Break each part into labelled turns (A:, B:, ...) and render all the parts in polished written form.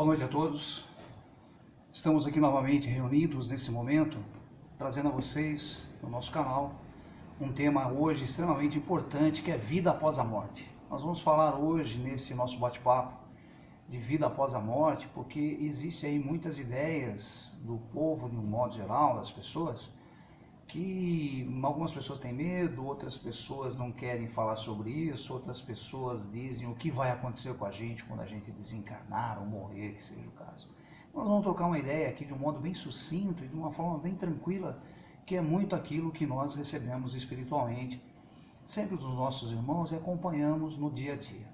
A: Boa noite a todos. Estamos aqui novamente reunidos nesse momento, trazendo a vocês, no nosso canal, um tema hoje extremamente importante, que é vida após a morte. Nós vamos falar hoje, nesse nosso bate-papo, de vida após a morte, porque existe aí muitas ideias do povo, de um modo geral, das pessoas, que algumas pessoas têm medo, outras pessoas não querem falar sobre isso, outras pessoas dizem o que vai acontecer com a gente quando a gente desencarnar ou morrer, que seja o caso. Nós vamos trocar uma ideia aqui de um modo bem sucinto e de uma forma bem tranquila, que é muito aquilo que nós recebemos espiritualmente, sempre dos nossos irmãos, e acompanhamos no dia a dia,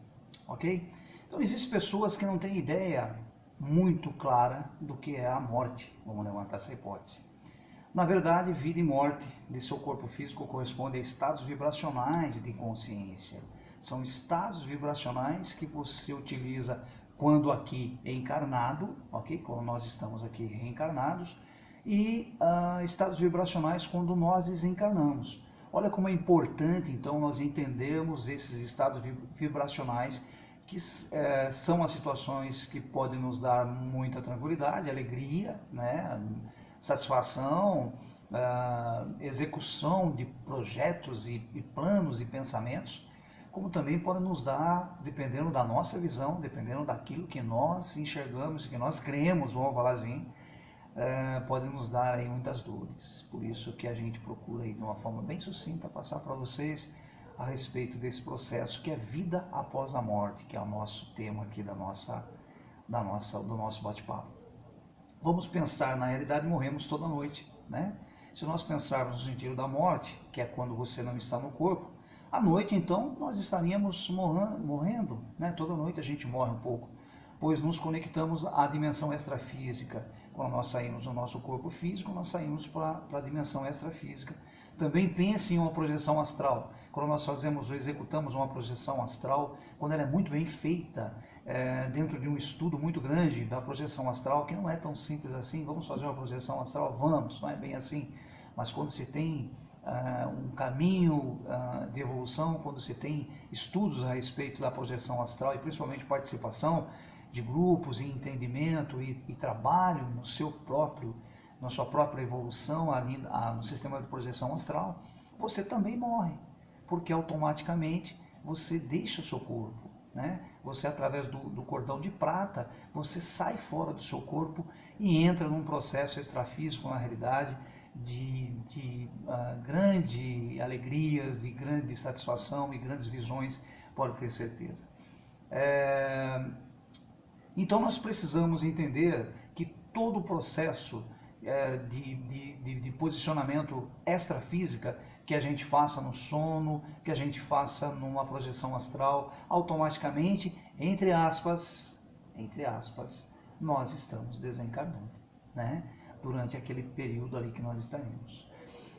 A: ok? Então existem pessoas que não têm ideia muito clara do que é a morte, vamos levantar essa hipótese. Na verdade, vida e morte de seu corpo físico correspondem a estados vibracionais de consciência. São estados vibracionais que você utiliza quando aqui é encarnado, ok? Quando nós estamos aqui reencarnados, e estados vibracionais quando nós desencarnamos. Olha como é importante, então, nós entendermos esses estados vibracionais, que são as situações que podem nos dar muita tranquilidade, alegria, né? Satisfação, execução de projetos e planos e pensamentos, como também podem nos dar, dependendo da nossa visão, dependendo daquilo que nós enxergamos, que nós cremos, vamos falar assim, podem nos dar aí muitas dores. Por isso que a gente procura aí de uma forma bem sucinta passar para vocês a respeito desse processo que é vida após a morte, que é o nosso tema aqui do nosso bate-papo. Vamos pensar, na realidade morremos toda noite, né? Se nós pensarmos no sentido da morte, que é quando você não está no corpo, à noite então nós estaríamos morrendo, né? Toda noite a gente morre um pouco, pois nos conectamos à dimensão extrafísica. Quando nós saímos do nosso corpo físico, nós saímos para a dimensão extrafísica. Também pense em uma projeção astral. Quando nós fazemos ou executamos uma projeção astral, quando ela é muito bem feita, dentro de um estudo muito grande da projeção astral, que não é tão simples assim, vamos fazer uma projeção astral? Vamos, não é bem assim. Mas quando se tem um caminho de evolução, quando se tem estudos a respeito da projeção astral e principalmente participação de grupos e entendimento e trabalho na sua própria evolução ali no sistema de projeção astral, você também morre, porque automaticamente você deixa o seu corpo, né? Você, através do cordão de prata, você sai fora do seu corpo e entra num processo extrafísico, na realidade, de grandes alegrias, de grande satisfação e grandes visões, pode ter certeza. Então nós precisamos entender que todo o processo de posicionamento extrafísica que a gente faça no sono, que a gente faça numa projeção astral, automaticamente, entre aspas, nós estamos desencarnando, né? Durante aquele período ali que nós estaremos.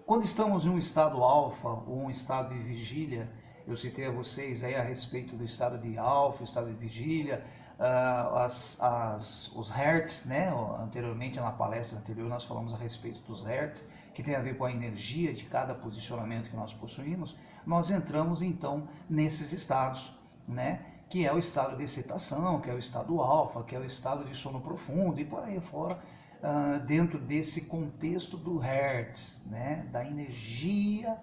A: Quando estamos em um estado alfa ou um estado de vigília, eu citei a vocês aí a respeito do estado de alfa, o estado de vigília, os hertz, né? Anteriormente, na palestra anterior, nós falamos a respeito dos hertz, que tem a ver com a energia de cada posicionamento que nós possuímos. Nós entramos então nesses estados, né? Que é o estado de excitação, que é o estado alfa, que é o estado de sono profundo e por aí fora, dentro desse contexto do hertz, né? Da energia.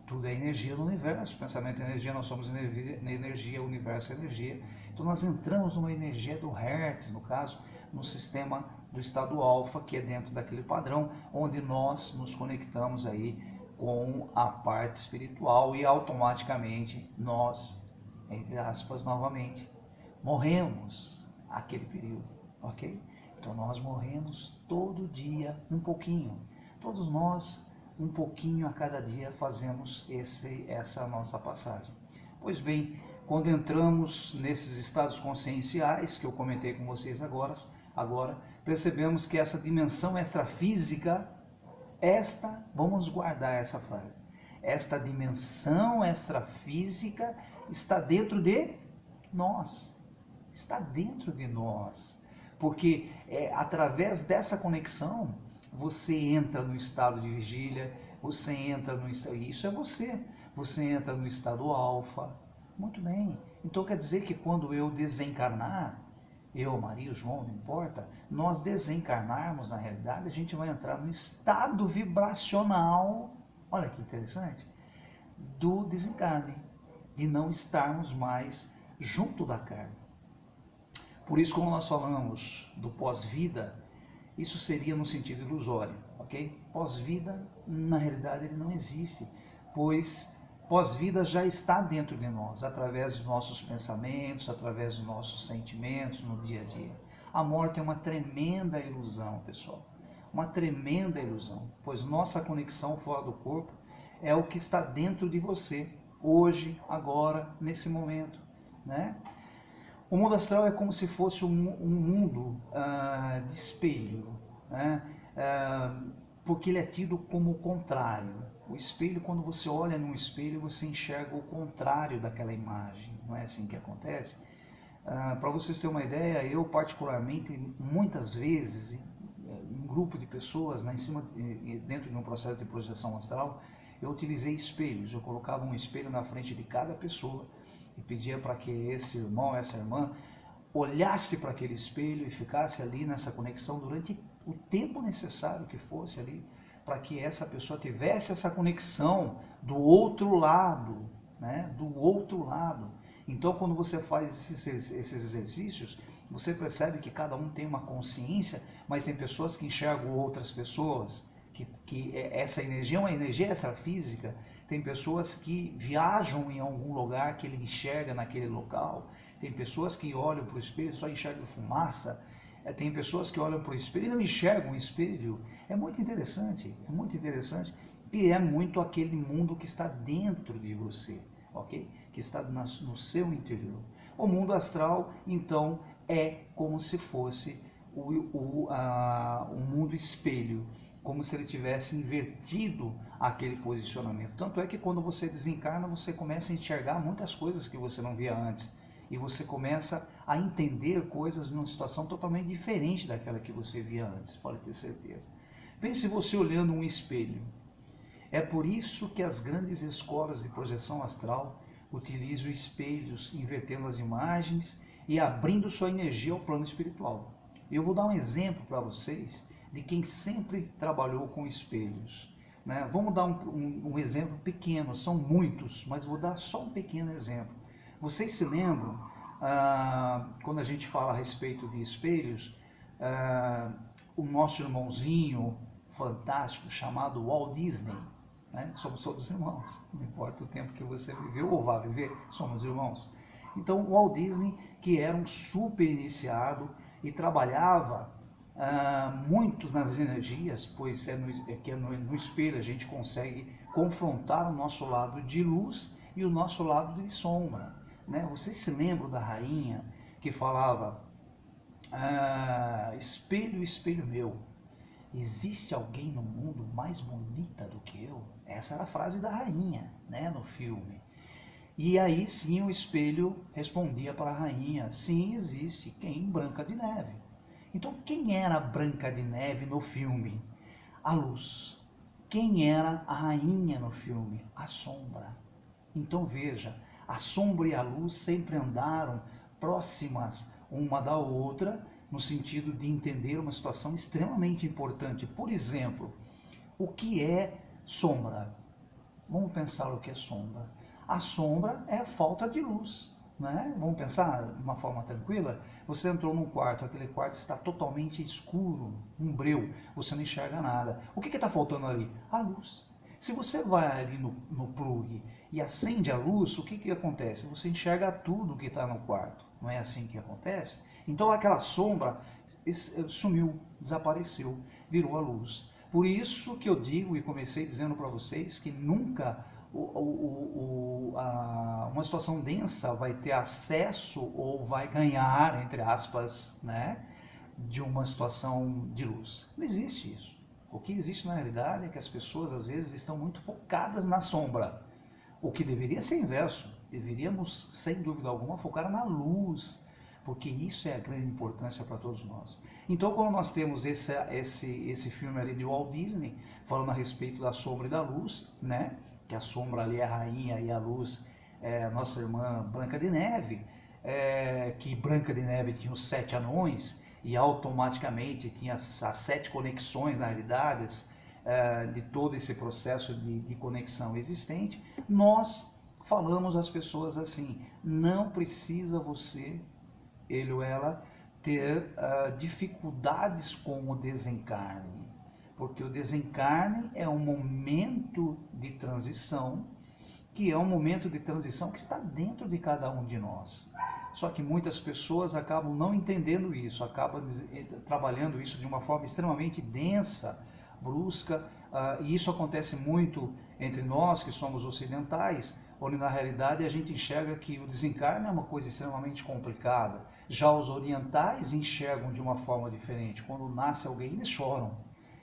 A: Tudo é energia no universo, pensamento é energia, nós somos energia, o universo é energia. Então nós entramos numa energia do Hertz, no caso, no sistema do estado alfa, que é dentro daquele padrão, onde nós nos conectamos aí com a parte espiritual e automaticamente nós, entre aspas, novamente, morremos aquele período, ok? Então nós morremos todo dia um pouquinho, todos nós um pouquinho a cada dia fazemos essa nossa passagem. Pois bem, quando entramos nesses estados conscienciais, que eu comentei com vocês agora percebemos que essa dimensão extrafísica, vamos guardar essa frase, esta dimensão extrafísica está dentro de nós, porque através dessa conexão, você entra no estado de vigília, você entra no estado, isso é você entra no estado alfa. Muito bem, então quer dizer que quando eu desencarnar, eu, Maria, o João, não importa, nós desencarnarmos na realidade, a gente vai entrar no estado vibracional, olha que interessante, do desencarne, de não estarmos mais junto da carne. Por isso, quando nós falamos do pós-vida, isso seria no sentido ilusório, ok? Pós-vida, na realidade, ele não existe, pois pós-vida já está dentro de nós, através dos nossos pensamentos, através dos nossos sentimentos no dia a dia. A morte é uma tremenda ilusão, pessoal, uma tremenda ilusão, pois nossa conexão fora do corpo é o que está dentro de você, hoje, agora, nesse momento, né? O mundo astral é como se fosse um mundo de espelho, né? Porque ele é tido como o contrário. O espelho, quando você olha num espelho, você enxerga o contrário daquela imagem. Não é assim que acontece? Para vocês terem uma ideia, eu particularmente, muitas vezes, em um grupo de pessoas, dentro de um processo de projeção astral, eu utilizei espelhos. Eu colocava um espelho na frente de cada pessoa e pedia para que esse irmão, essa irmã, olhasse para aquele espelho e ficasse ali nessa conexão durante o tempo necessário que fosse ali, para que essa pessoa tivesse essa conexão do outro lado, né? Do outro lado. Então, quando você faz esses exercícios, você percebe que cada um tem uma consciência, mas tem pessoas que enxergam outras pessoas, que essa energia é uma energia extrafísica. Tem pessoas que viajam em algum lugar que ele enxerga naquele local. Tem pessoas que olham para o espelho e só enxergam fumaça. Tem pessoas que olham para o espelho e não enxergam o espelho. É muito interessante, e é muito aquele mundo que está dentro de você, ok? Que está no seu interior. O mundo astral, então, é como se fosse o mundo espelho, como se ele tivesse invertido aquele posicionamento. Tanto é que quando você desencarna, você começa a enxergar muitas coisas que você não via antes. E você começa a entender coisas numa situação totalmente diferente daquela que você via antes, pode ter certeza. Pense você olhando um espelho. É por isso que as grandes escolas de projeção astral utilizam espelhos, invertendo as imagens e abrindo sua energia ao plano espiritual. Eu vou dar um exemplo para vocês de quem sempre trabalhou com espelhos, né? Vamos dar um exemplo pequeno, são muitos, mas vou dar só um pequeno exemplo. Vocês se lembram, quando a gente fala a respeito de espelhos, o nosso irmãozinho fantástico chamado Walt Disney, né? Somos todos irmãos, não importa o tempo que você viveu ou vai viver, somos irmãos. Então, o Walt Disney, que era um super iniciado e trabalhava muito nas energias, pois no espelho a gente consegue confrontar o nosso lado de luz e o nosso lado de sombra, né? Vocês se lembram da rainha que falava, espelho, espelho meu, existe alguém no mundo mais bonita do que eu? Essa era a frase da rainha, né, no filme. E aí sim o espelho respondia para a rainha, sim, existe. Quem? Branca de Neve. Então quem era a Branca de Neve no filme? A luz. Quem era a rainha no filme? A sombra. Então veja, a sombra e a luz sempre andaram próximas uma da outra, no sentido de entender uma situação extremamente importante. Por exemplo, o que é sombra? Vamos pensar o que é sombra. A sombra é a falta de luz, né? Vamos pensar de uma forma tranquila? Você entrou num quarto, aquele quarto está totalmente escuro, um breu, você não enxerga nada. O que está faltando ali? A luz. Se você vai ali no plug e acende a luz, o que acontece? Você enxerga tudo que está no quarto. Não é assim que acontece? Então aquela sombra sumiu, desapareceu, virou a luz. Por isso que eu digo e comecei dizendo para vocês que nunca uma situação densa vai ter acesso ou vai ganhar, entre aspas, né, de uma situação de luz. Não existe isso. O que existe na realidade é que as pessoas às vezes estão muito focadas na sombra, o que deveria ser inverso. Deveríamos, sem dúvida alguma, focar na luz, porque isso é a grande importância para todos nós. Então, quando nós temos esse filme ali de Walt Disney, falando a respeito da sombra e da luz, né? Que a sombra ali é a rainha e a luz é a nossa irmã Branca de Neve, que Branca de Neve tinha os 7 anões e automaticamente tinha as 7 conexões na realidade, de todo esse processo de conexão existente, nós falamos às pessoas assim: não precisa você, ele ou ela, ter dificuldades com o desencarne, porque o desencarne é um momento de transição, que é um momento de transição que está dentro de cada um de nós. Só que muitas pessoas acabam não entendendo isso, acabam trabalhando isso de uma forma extremamente densa, brusca, e isso acontece muito entre nós que somos ocidentais, onde na realidade a gente enxerga que o desencarne é uma coisa extremamente complicada. Já os orientais enxergam de uma forma diferente. Quando nasce alguém, eles choram.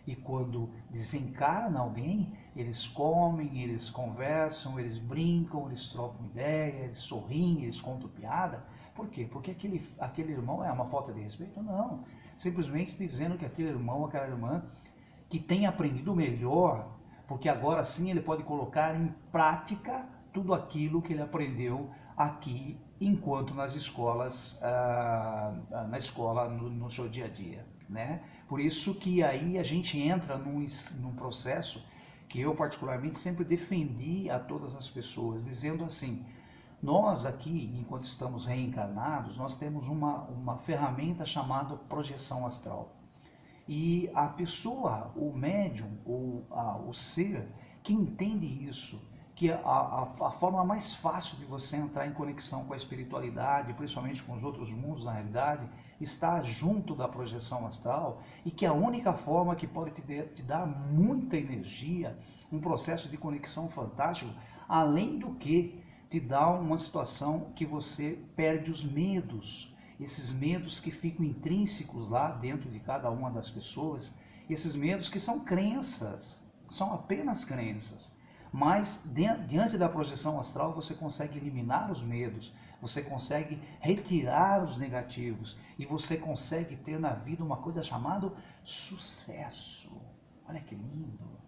A: E quando desencarna alguém, eles comem, eles conversam, eles brincam, eles trocam ideia, eles sorriem, eles contam piada. Por quê? Porque aquele irmão é uma falta de respeito? Não. Simplesmente dizendo que aquele irmão, aquela irmã, que tem aprendido melhor, porque agora sim ele pode colocar em prática tudo aquilo que ele aprendeu aqui, enquanto nas escolas, na escola, no seu dia a dia, né? Por isso que aí a gente entra num processo que eu particularmente sempre defendi a todas as pessoas, dizendo assim: nós aqui, enquanto estamos reencarnados, nós temos uma ferramenta chamada projeção astral. E a pessoa, o médium, ou o ser que entende isso, que a forma mais fácil de você entrar em conexão com a espiritualidade, principalmente com os outros mundos na realidade, está junto da projeção astral, e que a única forma que pode te dar muita energia, um processo de conexão fantástico, além do que te dá uma situação que você perde os medos, esses medos que ficam intrínsecos lá dentro de cada uma das pessoas, esses medos que são crenças, são apenas crenças. Mas diante da projeção astral você consegue eliminar os medos, você consegue retirar os negativos e você consegue ter na vida uma coisa chamada sucesso. Olha que lindo!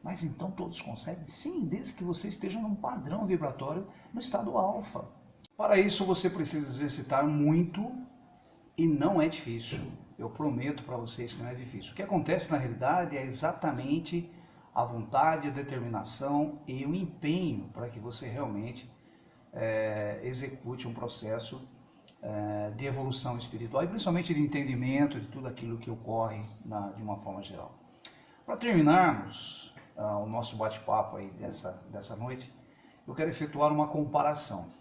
A: Mas então todos conseguem? Sim, desde que você esteja num padrão vibratório no estado alfa. Para isso você precisa exercitar muito e não é difícil. Eu prometo para vocês que não é difícil. O que acontece na realidade é exatamente a vontade, a determinação e o empenho para que você realmente execute um processo de evolução espiritual e principalmente de entendimento de tudo aquilo que ocorre de uma forma geral. Para terminarmos o nosso bate-papo aí dessa noite, eu quero efetuar uma comparação.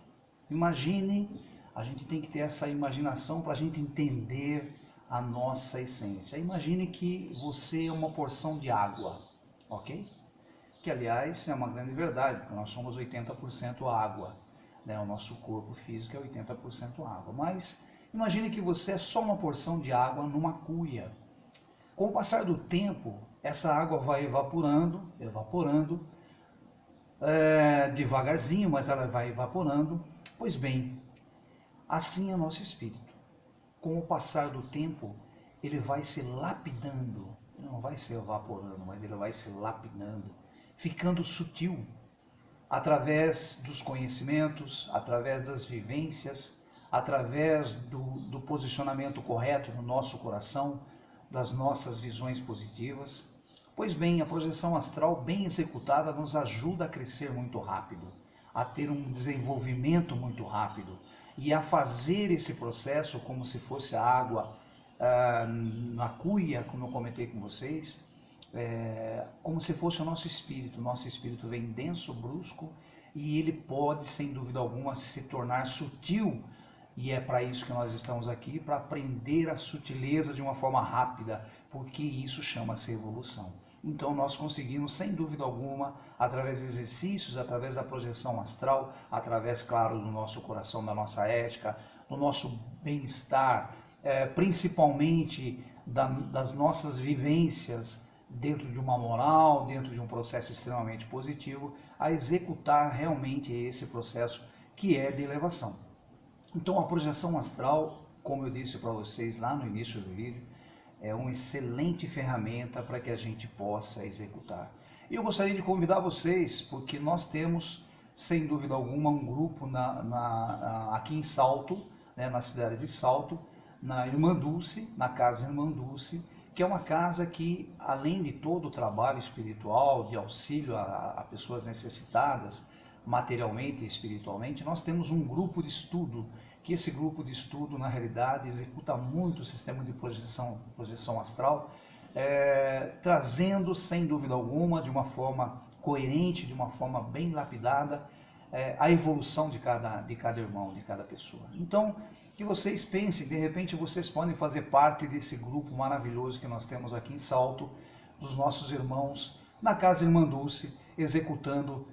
A: Imagine, a gente tem que ter essa imaginação para a gente entender a nossa essência. Imagine que você é uma porção de água, ok? Que aliás é uma grande verdade, porque nós somos 80% água, né? O nosso corpo físico é 80% água. Mas imagine que você é só uma porção de água numa cuia. Com o passar do tempo, essa água vai evaporando, devagarzinho, mas ela vai evaporando. Pois bem, assim é o nosso espírito. Com o passar do tempo, ele vai se lapidando, ele não vai se evaporando, mas ele vai se lapidando, ficando sutil, através dos conhecimentos, através das vivências, através do posicionamento correto no nosso coração, das nossas visões positivas. Pois bem, a projeção astral bem executada nos ajuda a crescer muito rápido, a ter um desenvolvimento muito rápido e a fazer esse processo como se fosse a água na cuia, como eu comentei com vocês, como se fosse o nosso espírito. O nosso espírito vem denso, brusco, e ele pode, sem dúvida alguma, se tornar sutil. E é para isso que nós estamos aqui, para aprender a sutileza de uma forma rápida, porque isso chama-se evolução. Então nós conseguimos, sem dúvida alguma, através de exercícios, através da projeção astral, através, claro, do nosso coração, da nossa ética, do nosso bem-estar, principalmente das nossas vivências dentro de uma moral, dentro de um processo extremamente positivo, a executar realmente esse processo que é de elevação. Então a projeção astral, como eu disse para vocês lá no início do vídeo, é uma excelente ferramenta para que a gente possa executar. E eu gostaria de convidar vocês, porque nós temos, sem dúvida alguma, um grupo aqui em Salto, né, na cidade de Salto, na Irmã Dulce, na Casa Irmã Dulce, que é uma casa que, além de todo o trabalho espiritual, de auxílio a pessoas necessitadas, materialmente e espiritualmente, nós temos um grupo de estudo, que esse grupo de estudo, na realidade, executa muito o sistema de projeção astral, trazendo, sem dúvida alguma, de uma forma coerente, de uma forma bem lapidada, a evolução de cada irmão, de cada pessoa. Então, que vocês pensem, de repente vocês podem fazer parte desse grupo maravilhoso que nós temos aqui em Salto, dos nossos irmãos, na Casa Irmã Dulce, executando,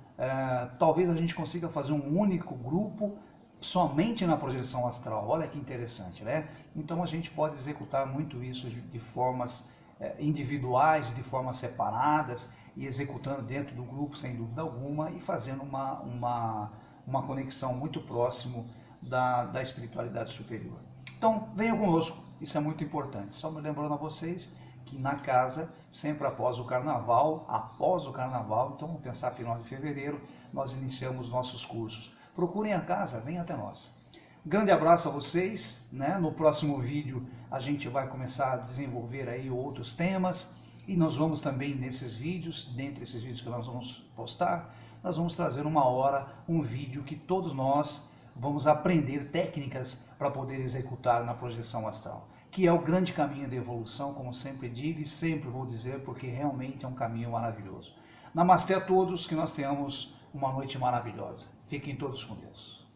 A: talvez a gente consiga fazer um único grupo somente na projeção astral. Olha que interessante, né? Então a gente pode executar muito isso de formas individuais, de formas separadas, e executando dentro do grupo, sem dúvida alguma, e fazendo uma conexão muito próximo da espiritualidade superior. Então, venham conosco, isso é muito importante. Só me lembrando a vocês que na casa, sempre após o carnaval, então vamos pensar final de fevereiro, nós iniciamos nossos cursos. Procurem a casa, venham até nós. Grande abraço a vocês, né? No próximo vídeo a gente vai começar a desenvolver aí outros temas, e nós vamos também nesses vídeos, dentre esses vídeos que nós vamos postar, nós vamos trazer uma hora um vídeo que todos nós vamos aprender técnicas para poder executar na projeção astral, que é o grande caminho de evolução, como sempre digo e sempre vou dizer, porque realmente é um caminho maravilhoso. Namastê a todos, que nós tenhamos uma noite maravilhosa. Fiquem todos com Deus.